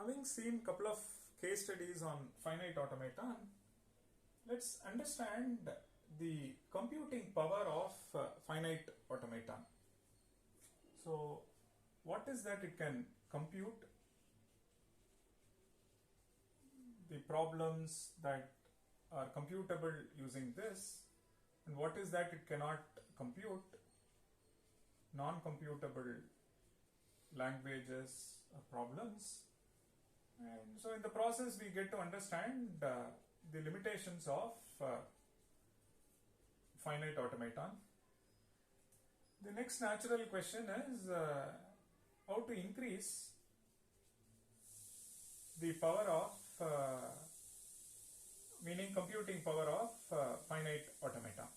Having seen couple of case studies on finite automaton, let's understand the computing power of finite automaton. So, what is that it can compute? The problems that are computable using this, and what is that it cannot compute? Non-computable languages or problems. And so in the process we get to understand the limitations of finite automaton. The next natural question is how to increase the power of meaning computing power of finite automaton.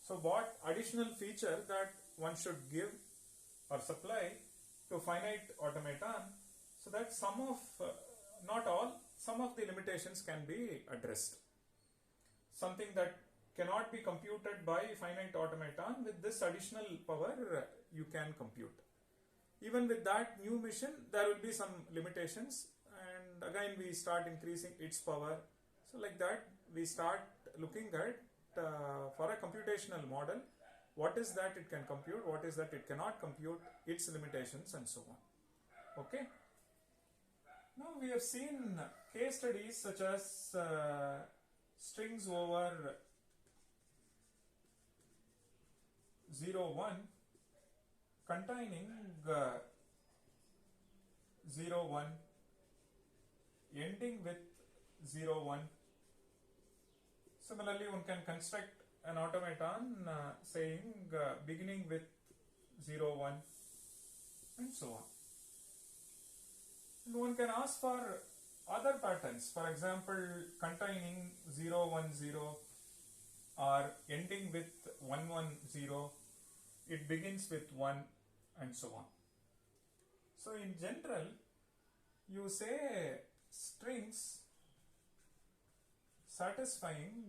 So what additional feature that one should give or supply to finite automaton so that some of, not all, some of the limitations can be addressed. Something that cannot be computed by finite automaton, with this additional power you can compute. Even with that new mission there will be some limitations, and again we start increasing its power. So like that we start looking at for a computational model, what is that it can compute, what is that it cannot compute, its limitations and so on. Okay. Now we have seen case studies such as strings over 0, 1 containing 0, 1 ending with 0, 1. Similarly, one can construct an automaton saying beginning with 0, 1 and so on. And one can ask for other patterns, for example containing 0, 1, 0 or ending with 1, 1, 0, it begins with 1 and so on. So in general you say strings satisfying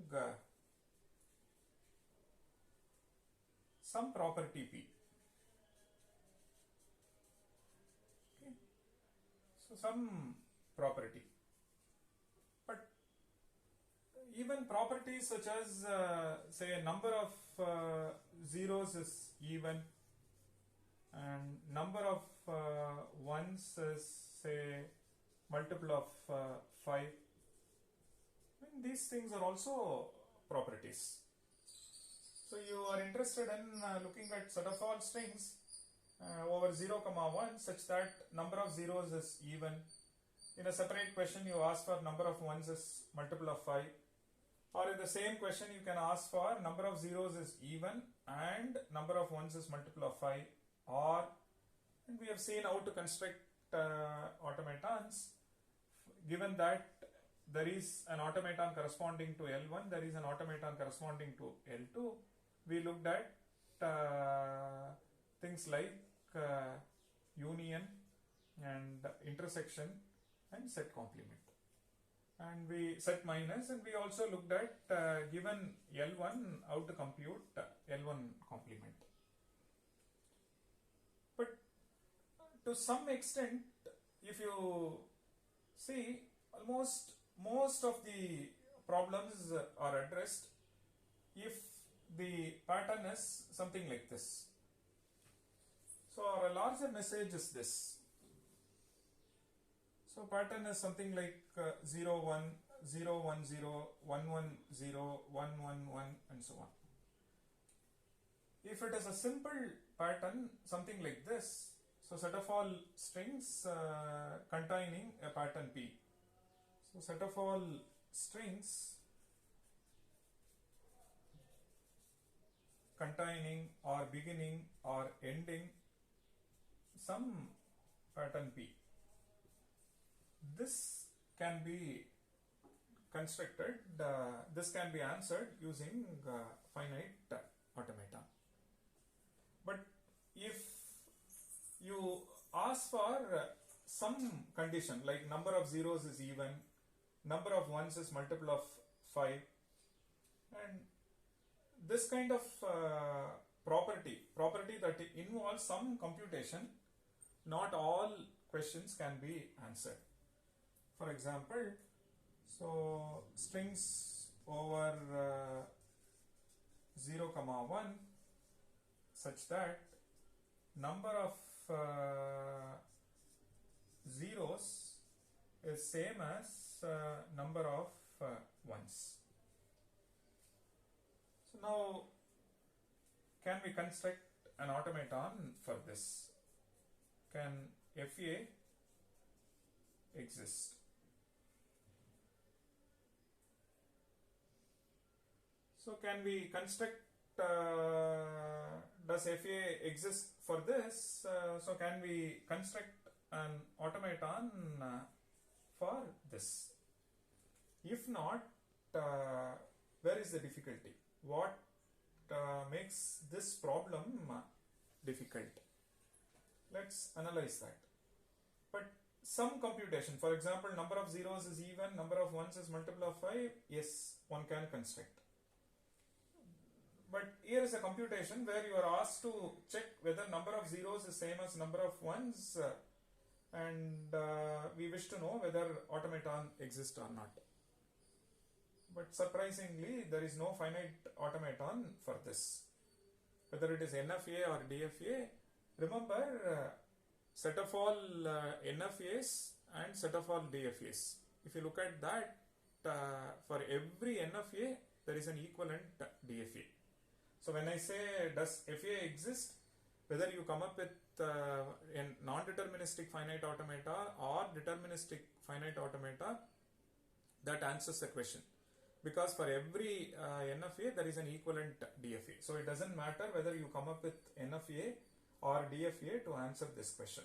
some property P. Okay. So some property. But even properties such as say a number of zeros is even and number of ones is say multiple of 5. And these things are also properties. So you are interested in looking at set of all strings over 0, 1 such that number of zeros is even. In a separate question you ask for number of ones is multiple of 5. Or in the same question you can ask for number of zeros is even and number of ones is multiple of 5. Or, and we have seen how to construct automatons. Given that there is an automaton corresponding to L1, there is an automaton corresponding to L2, we looked at things like union and intersection and set complement. And we set minus, and we also looked at given L1 how to compute L1 complement. But to some extent, if you see, almost most of the problems are addressed if the pattern is something like this. So our larger message is this. So pattern is something like 0, 1, 0, 1, 0, 1, 1, 0, 1, 1, 1 and so on. If it is a simple pattern, something like this, so set of all strings containing a pattern P. So set of all strings containing or beginning or ending some pattern P. This can be constructed, this can be answered using finite automaton. But if you ask for some condition like number of zeros is even, number of ones is multiple of 5, and this kind of property that involves some computation, not all questions can be answered. For example, so strings over 0, 1 such that number of zeros is same as number of ones. So now can we construct an automaton for this? Can FA exist? So can we construct, does FA exist for this? So can we construct an automaton for this? If not, where is the difficulty? What makes this problem difficult? Let's analyze that. But some computation, for example, number of zeros is even, number of ones is multiple of 5, yes, one can construct. But here is a computation where you are asked to check whether number of zeros is same as number of ones, and we wish to know whether automaton exists or not. But surprisingly, there is no finite automaton for this. Whether it is NFA or DFA, remember set of all NFAs and set of all DFAs. If you look at that, for every NFA, there is an equivalent DFA. So when I say does FA exist, whether you come up with a non-deterministic finite automata or deterministic finite automata, that answers the question. Because for every NFA, there is an equivalent DFA. So it doesn't matter whether you come up with NFA or DFA to answer this question.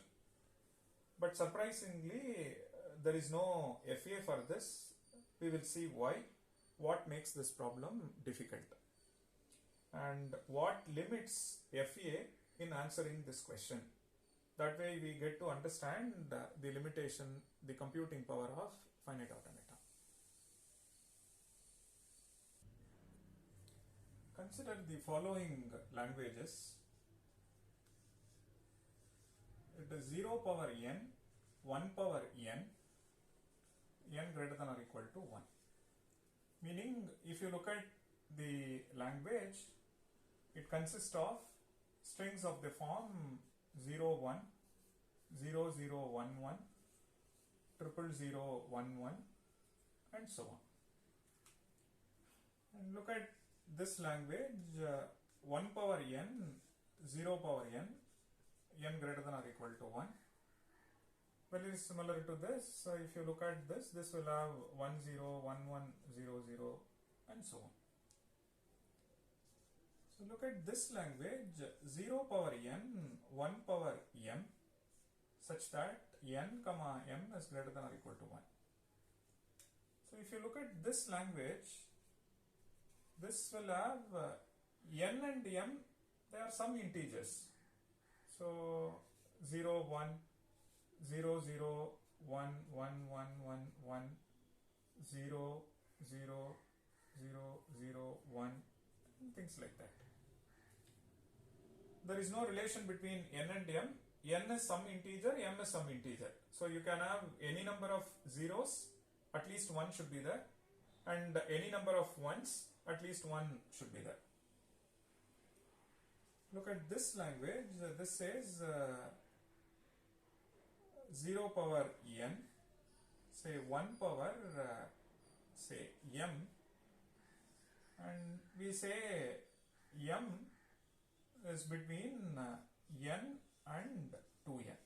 But surprisingly, there is no FA for this. We will see why. What makes this problem difficult? And what limits FA in answering this question? That way we get to understand the limitation, the computing power of finite automata. Consider the following languages. It is 0 power n, 1 power n, n greater than or equal to 1. Meaning, if you look at the language, it consists of strings of the form 0, 1, 0, 0, 1, 1, 0, 0, 1, 1, and so on. And look at this language, 1 power n, 0 power n, n greater than or equal to 1. Well, it is similar to this. So if you look at this, this will have 1, 0, 1, 1, 0, 0, and so on. So look at this language, 0 power n, 1 power m, such that n comma m is greater than or equal to 1. So if you look at this language, this will have n and m, they are some integers. So 0, 1, 0, 0, 1, 1, 1, 1, 1, 0, 0, 0, 0, 1, and things like that. There is no relation between n and m. N is some integer, m is some integer. So you can have any number of zeros, at least one should be there, and any number of ones, at least one should be there. Look at this language. This says 0 power n, say 1 power say m, and we say m is between n and 2n.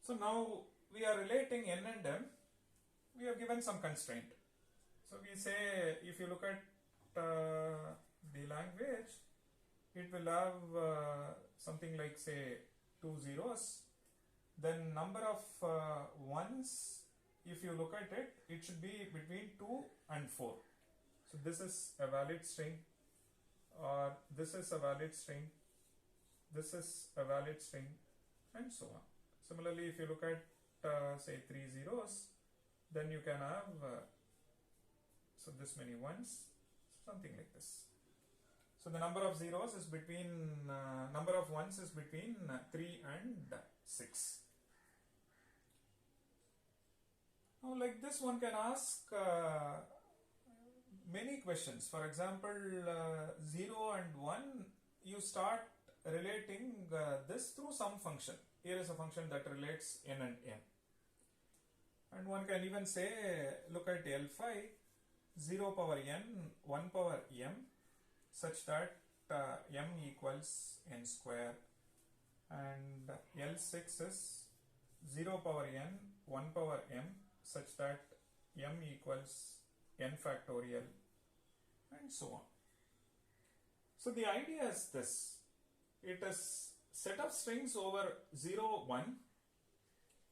So now we are relating n and m. We have given some constraint. So we say, if you look at the language, it will have something like say 2 zeros. Then number of ones, if you look at it, it should be between 2 and 4. So this is a valid string, or this is a valid string, this is a valid string, and so on. Similarly, if you look at say 3 zeros, then you can have so this many ones, something like this. So the number of zeros is between number of ones is between 3 and 6. Now like this one can ask many questions. For example, 0 and 1, you start relating this through some function. Here is a function that relates n and m. And one can even say, look at L5, 0 power n, 1 power m, such that m equals n square. And L6 is 0 power n, 1 power m, such that m equals n factorial, and so on. So the idea is this. It is set of strings over 0, 1.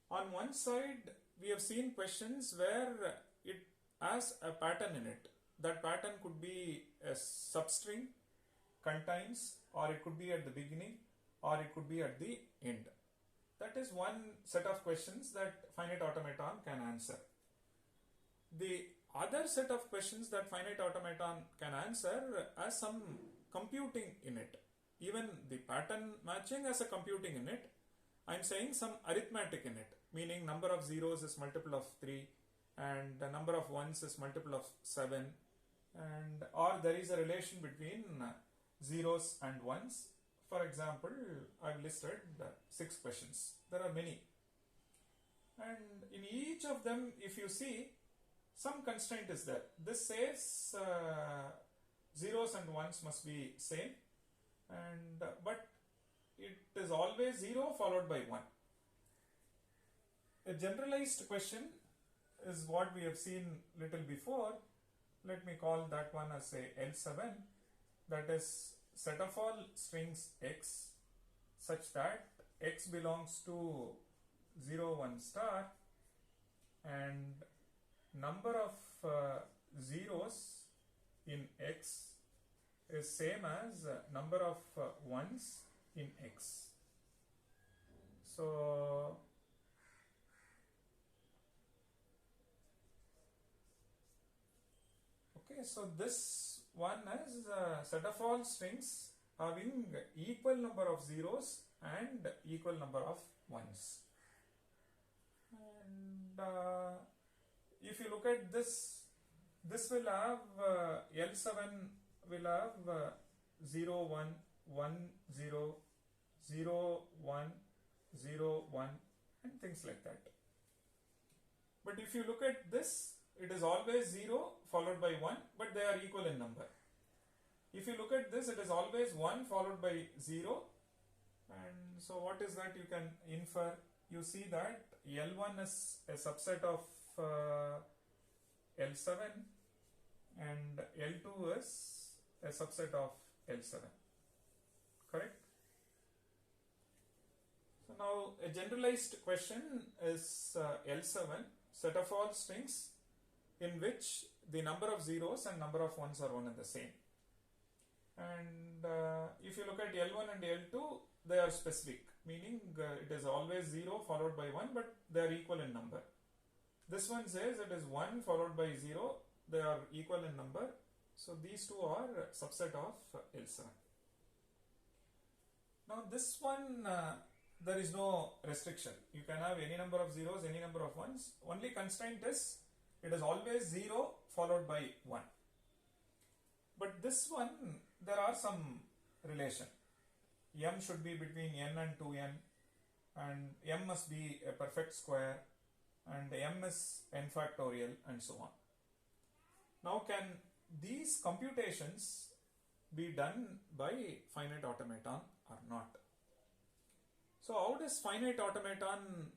On one side, we have seen questions where it has a pattern in it. That pattern could be a substring, contains, or it could be at the beginning, or it could be at the end. That is one set of questions that finite automaton can answer. The other set of questions that finite automaton can answer has some computing in it. Even the pattern matching has a computing in it. I am saying some arithmetic in it, meaning number of zeros is multiple of 3 and the number of ones is multiple of 7, and or there is a relation between zeros and ones. For example, I have listed 6 questions. There are many. And in each of them, if you see, some constraint is there. This says zeros and ones must be same, and but it is always 0 followed by 1. A generalized question is what we have seen little before. Let me call that one as say L7. That is set of all strings x such that x belongs to 0, 1 star, and number of zeros in x is same as number of ones in x. So okay, so this one is a set of all strings having equal number of zeros and equal number of ones. And if you look at this, this will have L7 will have 0, 1, 1, 0, 0, 1, 0, 1, and things like that. But if you look at this, it is always 0 followed by 1, but they are equal in number. If you look at this, it is always 1 followed by 0, and so what is that you can infer? You see that L1 is a subset of L7 and L2 is a subset of L7, correct? So now a generalized question is L7, set of all strings in which the number of zeros and number of ones are one and the same. And if you look at L1 and L2, they are specific, meaning it is always 0 followed by 1, but they are equal in number. This one says it is 1 followed by 0, they are equal in number. So these two are subset of L7. Now this one, there is no restriction. You can have any number of zeros, any number of ones. Only constraint is it is always 0 followed by 1. But this one, there are some relation. M should be between n and 2n, and m must be a perfect square, and m is n factorial, and so on. Now can these computations be done by finite automaton or not? So how does finite automaton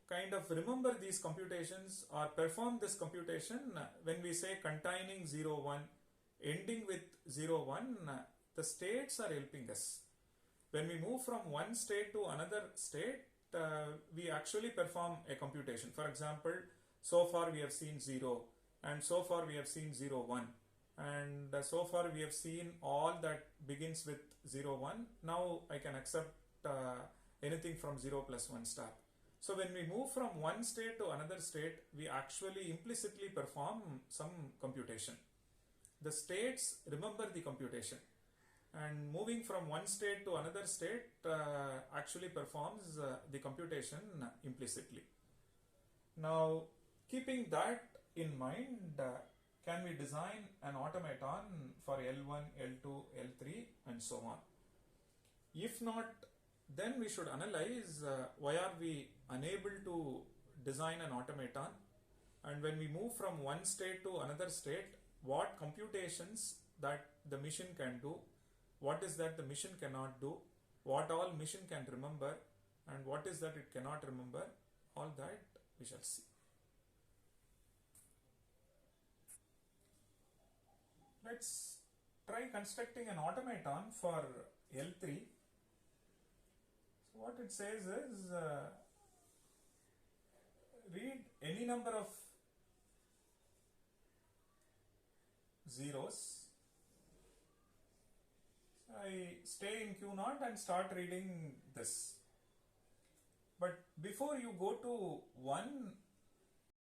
kind of remember these computations or perform this computation? When we say containing 0, 1, ending with 0, 1, the states are helping us. When we move from one state to another state, we actually perform a computation. For example, so far we have seen 0, and so far we have seen 0, 1, and so far we have seen all that begins with 0, 1. Now I can accept anything from 0 plus 1 star. So when we move from one state to another state, we actually implicitly perform some computation. The states remember the computation, and moving from one state to another state actually performs the computation implicitly. Now, keeping that in mind, can we design an automaton for L1, L2, L3 and so on? If not, then we should analyze why are we unable to design an automaton, and when we move from one state to another state, what computations that the machine can do, what is that the machine cannot do, what all machine can remember, and what is that it cannot remember, all that we shall see. Let's try constructing an automaton for L3. So what it says is read any number of zeros. So I stay in Q0 and start reading this. But before you go to 1,